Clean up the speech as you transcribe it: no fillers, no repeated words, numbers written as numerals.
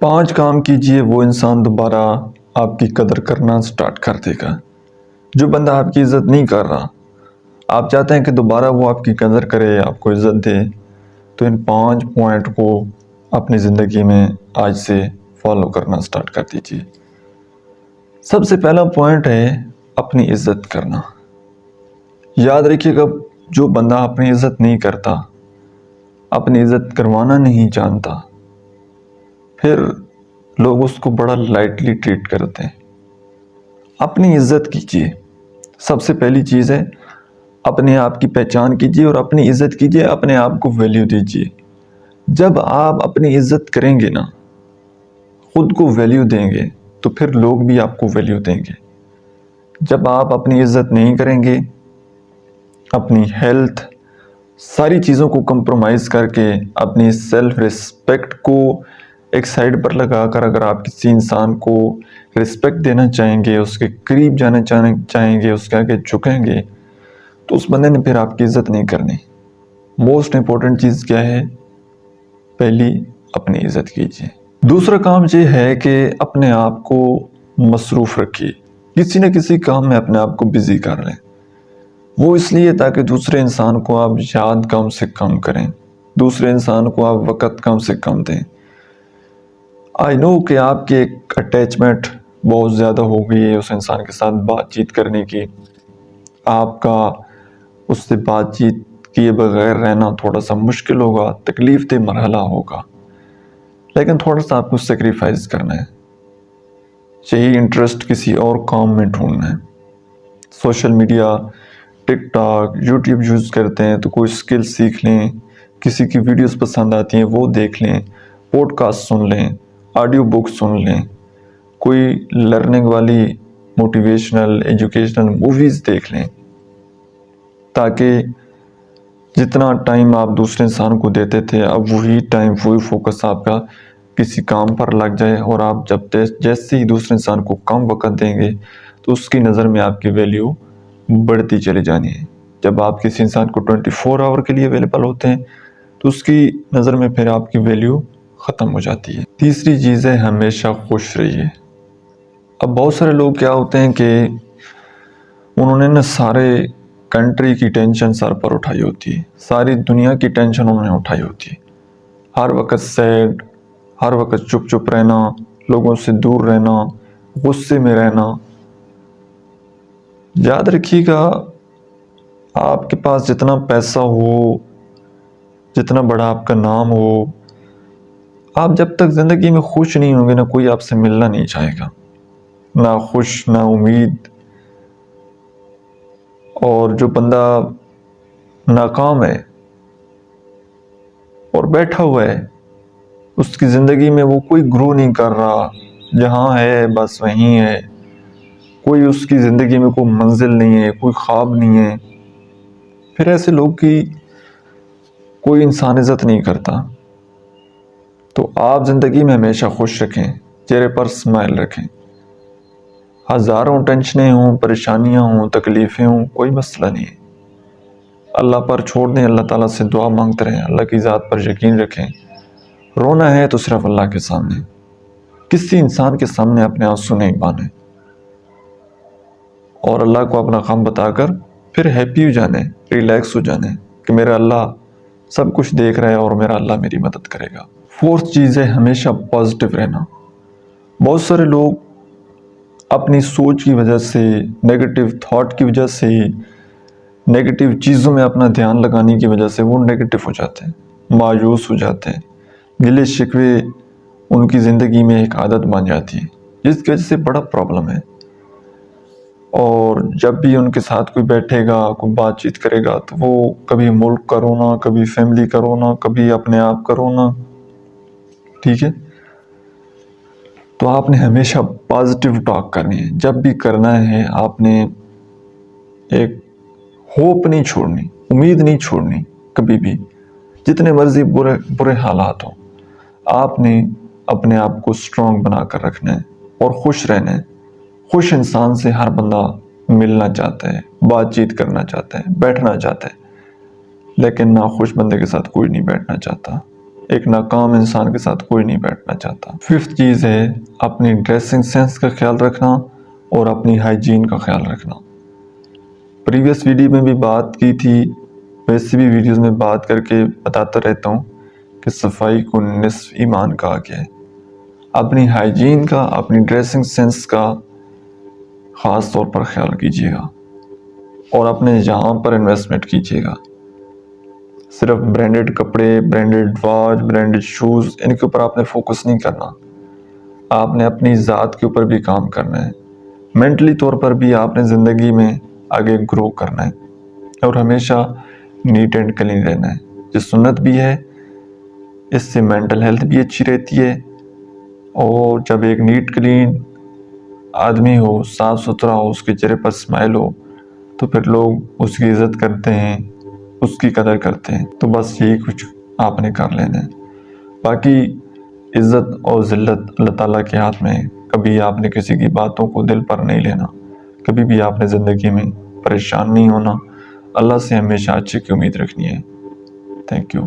5 کام کیجئے وہ انسان دوبارہ آپ کی قدر کرنا سٹارٹ کر دے گا۔ جو بندہ آپ کی عزت نہیں کر رہا، آپ چاہتے ہیں کہ دوبارہ وہ آپ کی قدر کرے، آپ کو عزت دے، تو ان 5 پوائنٹ کو اپنی زندگی میں آج سے فالو کرنا سٹارٹ کر دیجئے۔ سب سے پہلا پوائنٹ ہے اپنی عزت کرنا۔ یاد رکھیے گا، جو بندہ اپنی عزت نہیں کرتا، اپنی عزت کروانا نہیں جانتا، پھر لوگ اس کو بڑا لائٹلی ٹریٹ کرتے ہیں۔ اپنی عزت کیجئے، سب سے پہلی چیز ہے اپنے آپ کی پہچان کیجئے اور اپنی عزت کیجئے، اپنے آپ کو ویلیو دیجئے۔ جب آپ اپنی عزت کریں گے نا، خود کو ویلیو دیں گے، تو پھر لوگ بھی آپ کو ویلیو دیں گے۔ جب آپ اپنی عزت نہیں کریں گے، اپنی ہیلتھ، ساری چیزوں کو کمپرومائز کر کے اپنی سیلف ریسپیکٹ کو ایک سائڈ پر لگا کر اگر آپ کسی انسان کو ریسپیکٹ دینا چاہیں گے، اس کے قریب جانا چاہیں گے، اس کے آگے جھکیں گے، تو اس بندے نے پھر آپ کی عزت نہیں کرنی۔ موسٹ امپورٹنٹ چیز کیا ہے؟ پہلی اپنی عزت کیجیے۔ دوسرا کام یہ ہے کہ اپنے آپ کو مصروف رکھیے، کسی نہ کسی کام میں اپنے آپ کو بزی کر لیں۔ وہ اس لیے تاکہ دوسرے انسان کو آپ یاد کم سے کم کریں، دوسرے انسان کو آپ وقت کم سے کم دیں۔ آئی نو کہ آپ کی ایک اٹیچمنٹ بہت زیادہ ہو گئی ہے اس انسان کے ساتھ بات چیت کرنے کی، آپ کا اس سے بات چیت کیے بغیر رہنا تھوڑا سا مشکل ہوگا، تکلیف دہ مرحلہ ہوگا، لیکن تھوڑا سا آپ کو سیکریفائز کرنا ہے۔ یہی انٹرسٹ کسی اور کام میں ڈھونڈنا ہے۔ سوشل میڈیا، ٹک ٹاک، یوٹیوب یوز کرتے ہیں تو کوئی سکل سیکھ لیں، کسی کی ویڈیوز پسند آتی ہیں وہ دیکھ لیں، پوڈ کاسٹ سن لیں، آڈیو بک سن لیں، کوئی لرننگ والی موٹیویشنل ایجوکیشنل موویز دیکھ لیں، تاکہ جتنا ٹائم آپ دوسرے انسان کو دیتے تھے، اب وہی ٹائم، وہی فوکس آپ کا کسی کام پر لگ جائے، اور آپ جب جیسے ہی دوسرے انسان کو کم وقت دیں گے تو اس کی نظر میں آپ کی ویلیو بڑھتی چلی جانی ہے۔ جب آپ کسی انسان کو 24 آور کے لیے اویلیبل ہوتے ہیں تو اس کی نظر میں پھر آپ کی ویلیو ختم ہو جاتی ہے۔ تیسری چیز ہے ہمیشہ خوش رہیے۔ اب بہت سارے لوگ کیا ہوتے ہیں کہ انہوں نے سارے کنٹری کی ٹینشن سر پر اٹھائی ہوتی ہے، ساری دنیا کی ٹینشن انہوں نے اٹھائی ہوتی ہے، ہر وقت سیڈ، ہر وقت چپ چپ رہنا، لوگوں سے دور رہنا، غصے میں رہنا۔ یاد رکھیے گا، آپ کے پاس جتنا پیسہ ہو، جتنا بڑا آپ کا نام ہو، آپ جب تک زندگی میں خوش نہیں ہوں گے نا، کوئی آپ سے ملنا نہیں چاہے گا، نہ خوش نہ امید۔ اور جو بندہ ناکام ہے اور بیٹھا ہوا ہے، اس کی زندگی میں وہ کوئی گرو نہیں کر رہا، جہاں ہے بس وہیں ہے، کوئی اس کی زندگی میں کوئی منزل نہیں ہے، کوئی خواب نہیں ہے، پھر ایسے لوگ کی کوئی انسان عزت نہیں کرتا۔ تو آپ زندگی میں ہمیشہ خوش رکھیں، چہرے پر اسمائل رکھیں، ہزاروں ٹینشنیں ہوں، پریشانیاں ہوں، تکلیفیں ہوں، کوئی مسئلہ نہیں ہے، اللہ پر چھوڑ دیں، اللہ تعالیٰ سے دعا مانگتے رہیں، اللہ کی ذات پر یقین رکھیں۔ رونا ہے تو صرف اللہ کے سامنے، کسی انسان کے سامنے اپنے آنسو نہیں بانے، اور اللہ کو اپنا غم بتا کر پھر ہیپی ہو جانے، ریلیکس ہو جانے کہ میرا اللہ سب کچھ دیکھ رہا ہے اور میرا اللہ میری مدد کرے گا۔ 4 چیز ہے ہمیشہ پازیٹیو رہنا۔ بہت سارے لوگ اپنی سوچ کی وجہ سے، نیگیٹو تھاٹ کی وجہ سے، نیگیٹو چیزوں میں اپنا دھیان لگانے کی وجہ سے وہ نیگیٹو ہو جاتے ہیں، مایوس ہو جاتے ہیں، گلے شکوے ان کی زندگی میں ایک عادت بن جاتی ہے، جس کی وجہ سے بڑا پرابلم ہے۔ اور جب بھی ان کے ساتھ کوئی بیٹھے گا، کوئی بات چیت کرے گا، تو وہ کبھی ملک کا رونا، کبھی فیملی کا رونا، کبھی اپنے آپ کا رونا، ٹھیک ہے؟ تو آپ نے ہمیشہ پازیٹیو ٹاک کرنی ہے، جب بھی کرنا ہے آپ نے ایک ہوپ نہیں چھوڑنی، امید نہیں چھوڑنی کبھی بھی، جتنے مرضی برے حالات ہوں، آپ نے اپنے آپ کو سٹرونگ بنا کر رکھنا ہے اور خوش رہنا ہے۔ خوش انسان سے ہر بندہ ملنا چاہتا ہے، بات چیت کرنا چاہتا ہے، بیٹھنا چاہتا ہے، لیکن ناخوش بندے کے ساتھ کوئی نہیں بیٹھنا چاہتا۔ ایک ناکام انسان کے ساتھ کوئی نہیں بیٹھنا چاہتا۔ 5th چیز ہے اپنی ڈریسنگ سینس کا خیال رکھنا اور اپنی ہائیجین کا خیال رکھنا۔ پریویس ویڈیو میں بھی بات کی تھی، ویسے بھی ویڈیوز میں بات کر کے بتاتا رہتا ہوں کہ صفائی کو نصف ایمان کہا گیا ہے۔ اپنی ہائیجین کا، اپنی ڈریسنگ سینس کا خاص طور پر خیال کیجیے گا اور اپنے جہاں پر انویسٹمنٹ کیجیے گا۔ صرف برانڈڈ کپڑے، برانڈڈ واچ، برانڈڈ شوز، ان کے اوپر آپ نے فوکس نہیں کرنا۔ آپ نے اپنی ذات کے اوپر بھی کام کرنا ہے۔ مینٹلی طور پر بھی آپ نے زندگی میں آگے گرو کرنا ہے اور ہمیشہ نیٹ اینڈ کلین رہنا ہے۔ یہ سنت بھی ہے، اس سے مینٹل ہیلتھ بھی اچھی رہتی ہے، اور جب ایک نیٹ کلین آدمی ہو، صاف ستھرا ہو، اس کے چہرے پر اسمائل ہو، تو پھر لوگ اس کی عزت کرتے ہیں، اس کی قدر کرتے ہیں۔ تو بس یہی کچھ آپ نے کر لینا ہے۔ باقی عزت اور ذلت اللہ تعالیٰ کے ہاتھ میں ہے۔ کبھی آپ نے کسی کی باتوں کو دل پر نہیں لینا، کبھی بھی آپ نے زندگی میں پریشان نہیں ہونا، اللہ سے ہمیشہ اچھے کی امید رکھنی ہے۔ Thank you.